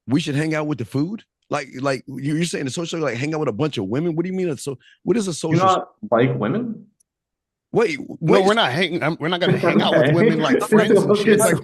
we should hang out with the food. Like you're saying, the social like hang out with a bunch of women. What do you mean? So what is a You social? not like women? Wait, No, wait. we're not gonna hang out with women Okay. like friends and shit. Like,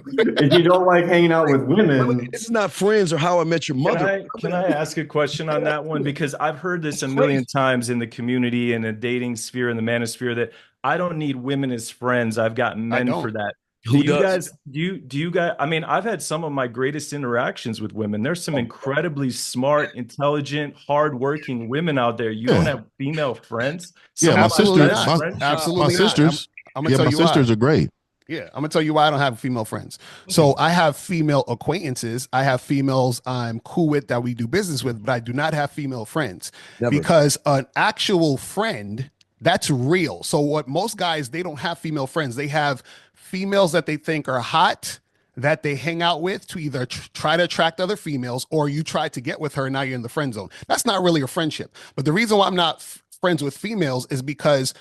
If you don't like hanging out with women, This is not Friends or How I Met Your Can Mother. I ask a question on that one? Because I've heard this a million times in the community and the dating sphere and the manosphere that I don't need women as friends. I've got I men for don't. that. Do Who you does? guys do you guys I mean, I've had some of my greatest interactions with women. There's some incredibly smart, intelligent, hardworking women out there. You don't Yeah. have female friends? Yeah, Some my of Absolutely sister, best not. friends? Absolutely my not. sisters, I'm gonna yeah, tell my you why. sisters are great. Yeah, I'm gonna tell you why I don't have female friends. So I have female acquaintances. I have females I'm cool with that we do business with, but I do not have female friends Never. because an actual friend that's real. So what most guys they don't have female friends. They have females that they think are hot that they hang out with to either try to attract other females or you try to get with her and now you're in the friend zone. That's not really a friendship. But the reason why I'm not friends with females is because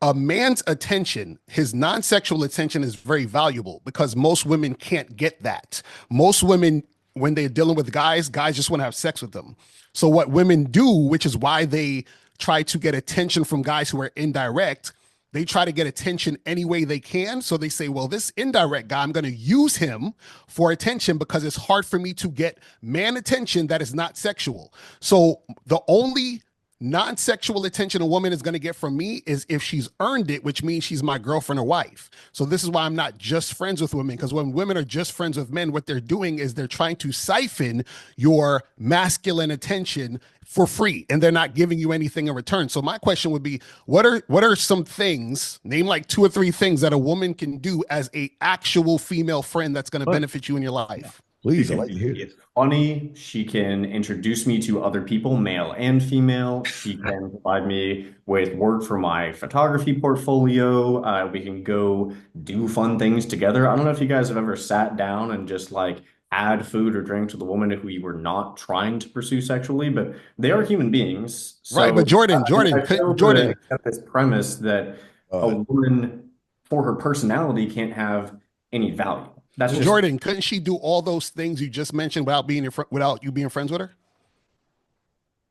a man's attention, his non-sexual attention is very valuable because most women can't get that. Most women, when they're dealing with guys, guys just want to have sex with them. So what women do, which is why they try to get attention from guys who are indirect, they try to get attention any way they can. So they say, well, this indirect guy, I'm going to use him for attention because it's hard for me to get man attention that is not sexual. So the only non-sexual attention a woman is going to get from me is if she's earned it, which means she's my girlfriend or wife. So this is why I'm not just friends with women, because when women are just friends with men, what they're doing is they're trying to siphon your masculine attention for free and they're not giving you anything in return. So my question would be, what are some things, name like 2 or 3 things that a woman can do as a actual female friend that's going to benefit you in your life? Please, I like to hear this. it's funny. She can introduce me to other people, male and female. She can provide me with work for my photography portfolio. We can go do fun things together. I don't know if you guys have ever sat down and just like add food or drink to the woman who you were not trying to pursue sexually, but they are human beings. So Right, but Jordan, I fail to Jordan, accept this premise that a woman, for her personality, can't have any value. That's just Jordan, couldn't she do all those things you just mentioned without being without you being friends with her?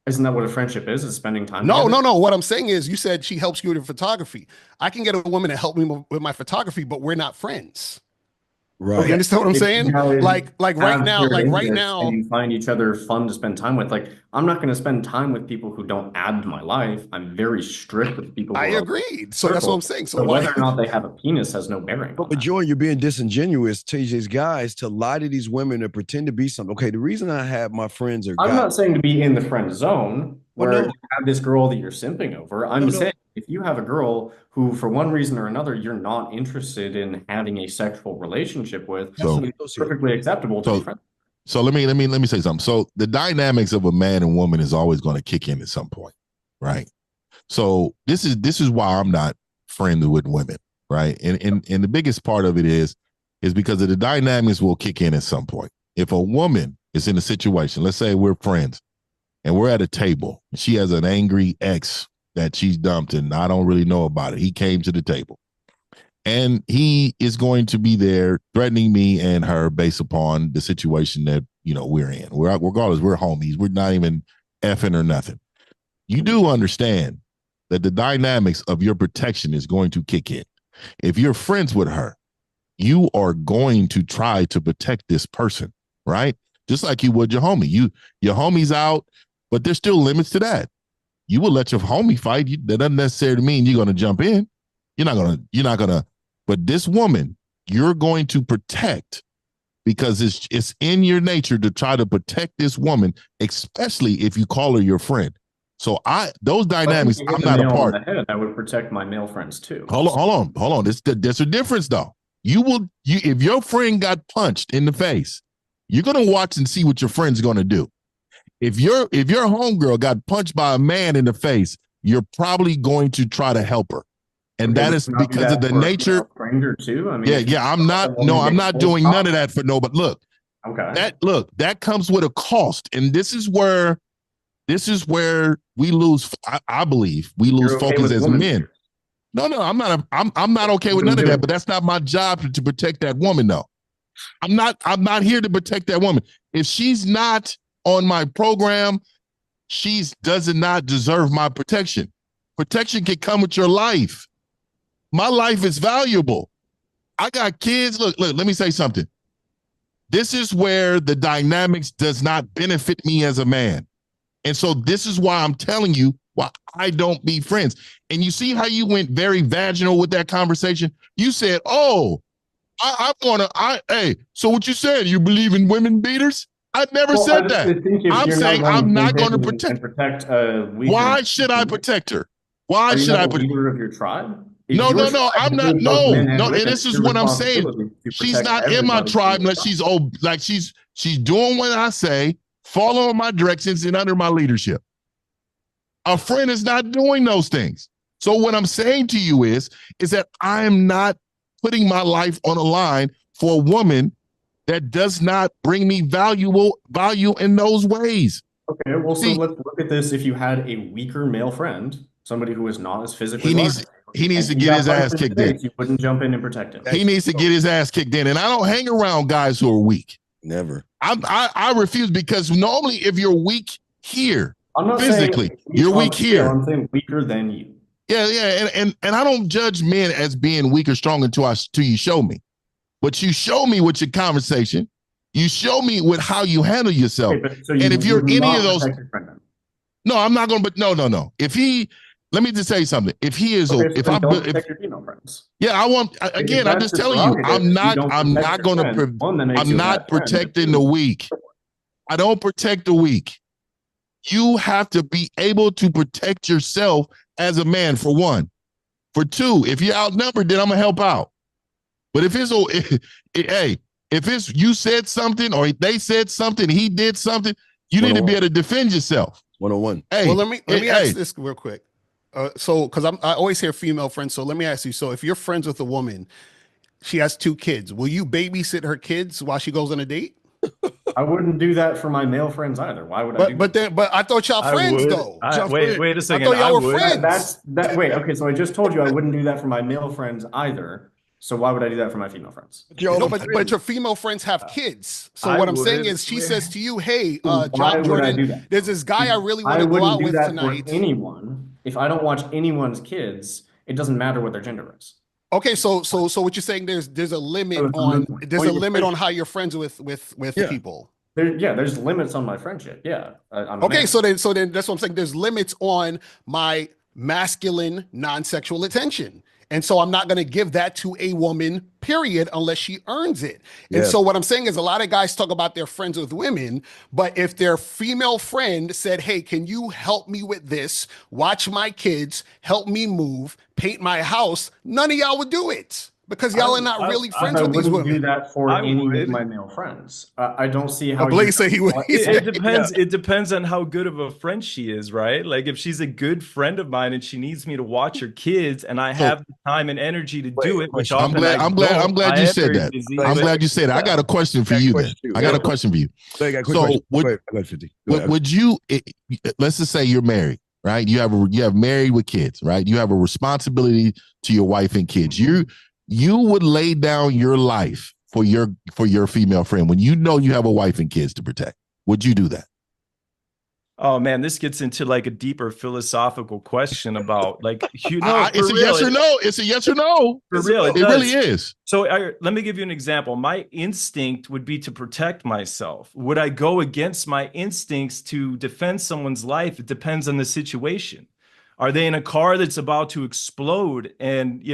Isn't that what a friendship is? Is spending time No, together? no, no. What I'm saying is, you said she helps you with photography. I can get a woman to help me with my photography, but we're not friends. You Right. understand what I'm If saying? you guys Like right have now, shared like right interests now. and you find each other fun to spend time with. Like, I'm not going to spend time with people who don't add to my life. I'm very strict with people who I are agreed. So that's what I'm saying. So whether or not they have a penis has no bearing on But that. Jordan, you're being disingenuous to these guys to lie to these women and pretend to be something. Okay, the reason I have my friends are I'm guys. not saying to be in the friend zone Well, where no. you have this girl that you're simping over. I'm No. saying if you have a girl who, for one reason or another, you're not interested in having a sexual relationship with, So- it's perfectly acceptable to be So- friends. So let me say something. So the dynamics of a man and woman is always going to kick in at some point, right? So this is why I'm not friends with women, right? And the biggest part of it is because of the dynamics will kick in at some point. If a woman is in a situation, let's say we're friends and we're at a table, she has an angry ex that she's dumped and I don't really know about it. He came to the table. And he is going to be there threatening me and her based upon the situation that, we're in. Regardless, we're homies. We're not even effing or nothing. You do understand that the dynamics of your protection is going to kick in. If you're friends with her, you are going to try to protect this person, right? Just like you would your homie. Your homie's out, but there's still limits to that. You will let your homie fight. That doesn't necessarily mean you're going to jump in. You're not gonna, but this woman, you're going to protect because it's in your nature to try to protect this woman, especially if you call her your friend. So those dynamics, But if you I'm hit the not a nail on part. the head, I would protect my male friends too. Hold on. There's a difference though. If your friend got punched in the face, you're gonna watch and see what your friend's gonna do. If your homegirl got punched by a man in the face, you're probably going to try to help her. And that is because of the nature. Stranger too. I mean, Yeah. I'm not doing none of that for no. But look, okay. that comes with a cost, and this is where we lose. I believe we lose focus as men. No, I'm not. I'm not okay with none of that. But that's not my job to protect that woman. though. I'm not here to protect that woman. if she's not on my program, she does not deserve my protection. Protection can come with your life. My life is valuable. I got kids. Look, let me say something. This is where the dynamics does not benefit me as a man. And so this is why I'm telling you why I don't be friends. And you see how you went very vaginal with that conversation? You said, oh, hey, so what you said, you believe in women beaters? I never said that. I'm saying I'm not going to protect. Why should I protect her? Why should I protect her? Of your tribe? No, I'm not. No. And this is what I'm saying. She's not in my tribe unless she's like she's doing what I say, following my directions, and under my leadership. A friend is not doing those things. So what I'm saying to you is that I am not putting my life on a line for a woman that does not bring me value in those ways. Okay, well, so let's look at this. If you had a weaker male friend, somebody who is not as physically large, he needs to get his ass kicked in. You wouldn't jump in and protect him. He needs to get his ass kicked in. And I don't hang around guys who are weak. Never. I refuse, because normally if you're weak here, I'm not physically, you're weak here. I'm saying weaker than you. Yeah. And I don't judge men as being weak or strong until you show me. But you show me with your conversation. You show me with how you handle yourself. Okay, and if you're any of those, no, I'm not going to. But no. If he, let me just tell you something. If he is, if your female friends. Yeah, I want. Again, I'm just telling you, I'm not going to. I'm not protecting the weak. I don't protect the weak. You have to be able to protect yourself as a man, for one. For two, if you're outnumbered, then I'm gonna help out. But if it's if it's you said something or they said something, he did something, you need to be able to defend yourself. 101. Hey, well, let me ask this real quick. So, because I always hear female friends. So let me ask you. So if you're friends with a woman, she has 2 kids. Will you babysit her kids while she goes on a date? I wouldn't do that for my male friends either. Why would I? But I thought y'all friends though. Wait a second. I thought y'all were friends. Wait. Okay, so I just told you I wouldn't do that for my male friends either. So why would I do that for my female friends? No, but your female friends have kids. So what I'm saying is, she says to you, "Hey, John Jordan, there's this guy I really want to go out with tonight." For anyone, if I don't watch anyone's kids, it doesn't matter what their gender is. Okay, so what you're saying, there's a limit on how you're friends with people. There's limits on my friendship. Yeah. Okay, so then that's what I'm saying. There's limits on my masculine non-sexual attention. And so I'm not going to give that to a woman, period, unless she earns it. And so what I'm saying is, a lot of guys talk about their friends with women, but if their female friend said, hey, can you help me with this? Watch my kids, help me move, paint my house, none of y'all would do it. Because y'all are not really friends with these women. I wouldn't do that for any of my male friends. I don't see how. Blaze said he would. It depends. It depends on how good of a friend she is, right? Like if she's a good friend of mine and she needs me to watch her kids, and I have the time and energy to do it, which I'm glad you said that. I'm glad you said that. I got a question for you then. I got a question for you. So would you? Let's just say you're married, right? You have married with kids, right? You have a responsibility to your wife and kids. You would lay down your life for your female friend when you know you have a wife and kids to protect. Would you do that? Oh man, this gets into like a deeper philosophical question about like, it's a yes or no. It's a yes or no. For real, it really is. So let me give you an example. My instinct would be to protect myself. Would I go against my instincts to defend someone's life? It depends on the situation. Are they in a car that's about to explode? And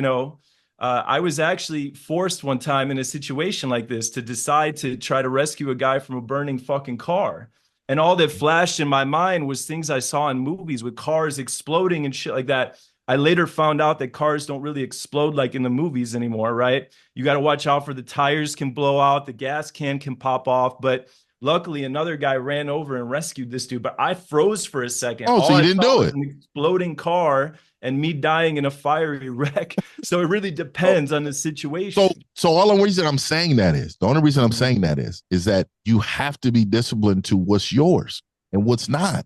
I was actually forced one time in a situation like this to decide to try to rescue a guy from a burning fucking car. And all that flashed in my mind was things I saw in movies with cars exploding and shit like that. I later found out that cars don't really explode like in the movies anymore, right? You got to watch out for the tires can blow out, the gas can pop off. But luckily, another guy ran over and rescued this dude. But I froze for a second. Oh, so you didn't do it? An exploding car and me dying in a fiery wreck. So it really depends on the situation. So all the reason I'm saying that is, the only reason I'm saying that is that you have to be disciplined to what's yours and what's not.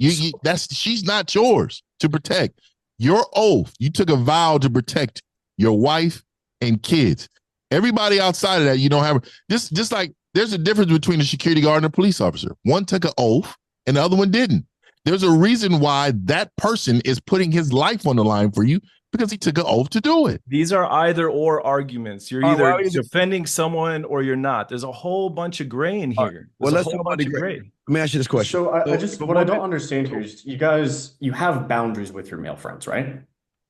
She's not yours to protect. Your oath, you took a vow to protect your wife and kids. Everybody outside of that, you don't have just like there's a difference between a security guard and a police officer. One took an oath and the other one didn't. There's a reason why that person is putting his life on the line for you, because he took an oath to do it. These are either or arguments. You're All right, either well, defending someone or you're not. There's a whole bunch of gray in All here. Well, There's let's a talk whole about the bunch of gray. gray. Let me ask you this question. So I just what I don't woman- understand here is you have boundaries with your male friends, right?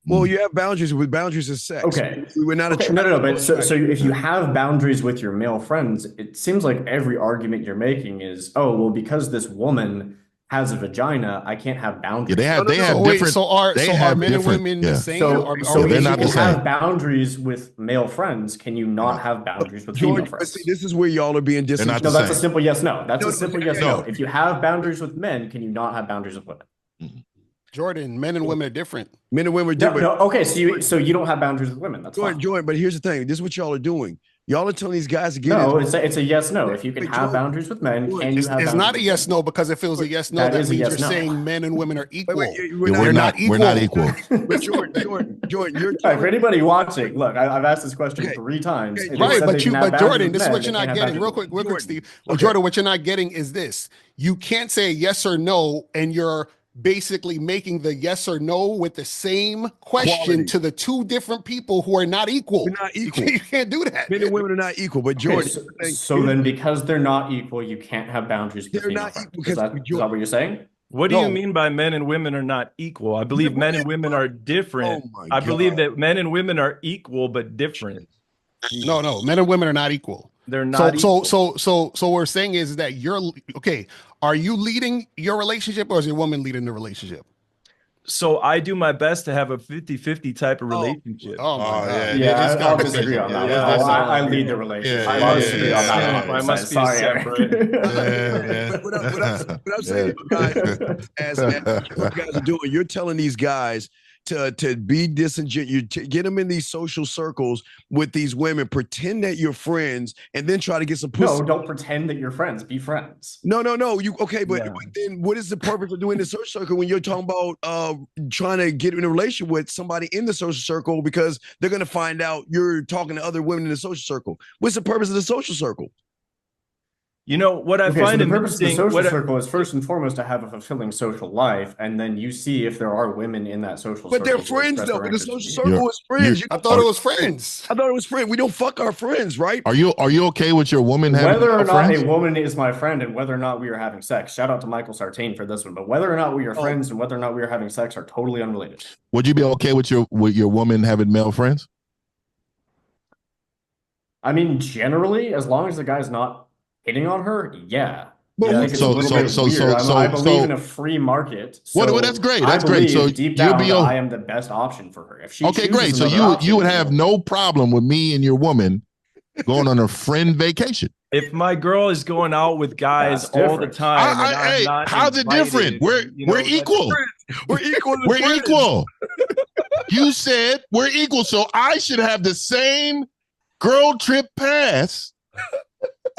Well, you have boundaries. With boundaries is sex. Okay. We're not Okay, no. But so if you have boundaries with your male friends, it seems like every argument you're making is, oh, well, because this woman has a vagina, I can't have boundaries. Yeah, they have So wait, different. so are they so are have men and different- women yeah. the same? So, Are so they're if not you the same. have boundaries with male friends, can you not have boundaries with female George, but friends? see, this is where y'all are being not disingenuous. No, the that's a same. simple yes, no. That's No, a simple no, yes, no. no. If you have boundaries with men, can you not have boundaries with women? Jordan, men and women are different. Men and women are No, different. no. Okay, so you don't have boundaries with women. That's Jordan, fine. Jordan, but here's the thing. This is what y'all are doing. Y'all are telling these guys to get No, in. it's a yes, no. If you can Wait, have Jordan, boundaries with men, Jordan, can you It's, have it's boundaries not a with yes women? no, because if it was a yes no, That that is a means yes, you're no. saying men and women are equal. we're Yeah, not, we're not equal. But Jordan, you're For telling, anybody watching, look, I've asked this question Okay. 3 times. Okay, and they Right, said but they can have but boundaries Jordan, with this is men, what they you're not can't have getting. boundaries Real with quick, Jordan. Steve. Okay. Jordan, what you're not getting is this. You can't say yes or no, and you're basically making the yes or no with the same question Quality. to the 2 different people who are not equal. We're not You equal. can't, you can't do that. Men and women are not equal. But Okay, Jordan, so, here's the thing. so then because they're not equal, you can't have boundaries with They're female not friends. equal Is because that what you're saying? What do No. you mean by men and women are not equal? I believe men and women are different. Oh my I believe God. that men and women are equal but different. No, men and women are not equal. They're not equal. So what we're saying is that you're okay. Are you leading your relationship, or is your woman leading the relationship? So I do my best to have a 50-50 type of relationship. Oh my God. yeah. Yeah, It's I'll disagree on that. Yeah, one. I yeah. lead the relationship. Yeah, I'll yeah, disagree on that. yeah. one. I must be Sorry, separate. Eric. Yeah, But what I'm saying, guys, as what you guys are doing, you're telling these guys to be disingenuous, you get them in these social circles with these women, pretend that you're friends, and then try to get some pussy. No, don't pretend that you're friends. Be friends. No. You okay? But Yeah. then, what is the purpose of doing the social circle when you're talking about trying to get in a relationship with somebody in the social circle because they're gonna find out you're talking to other women in the social circle? What's the purpose of the social circle? You know what I Okay, so find the purpose of the interesting? social circle is first and foremost to have a fulfilling social life, and then you see if there are women in that social But they're circle who friends express though. their But the interest social in you. circle is friends. I thought it was friends. I thought it was friends. We don't fuck our friends, right? Are you okay with your woman having Whether or male not friends? a woman is my friend and whether or not we are having sex, shout out to Michael Sartain for this one, but whether or not we are friends and whether or not we are having sex are totally unrelated. Would you be okay with your woman having male friends? I mean, generally, as long as the guy's not hitting on her, yeah. But I who- think it's a little bit weird. I believe in a free market. Well, that's great. That's I great. believe So deep you'll down be that o- I am the best option for her. If she Okay, chooses great. So another you would option, have no problem with me and your woman going on a friend vacation. If my girl is going out with guys That's all the different. time, and I'm Hey, not how's it invited, different? We're that's equal. We're equal. to We're friends. equal. You said we're equal, so I should have the same girl trip pass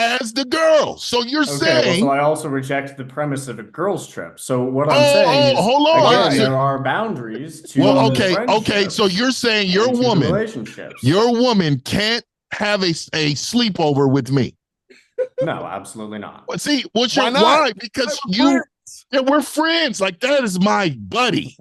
as the girl. So you're Okay, saying, well, so I also reject the premise of a girl's trip. So what I'm saying is, hold on. again, So- there are boundaries to well, the okay. friendship So you're saying your and to the woman, relationships. can't have a sleepover with me. No, absolutely not. Well, see, Why not? why? Because we're friends. Like, that is my buddy.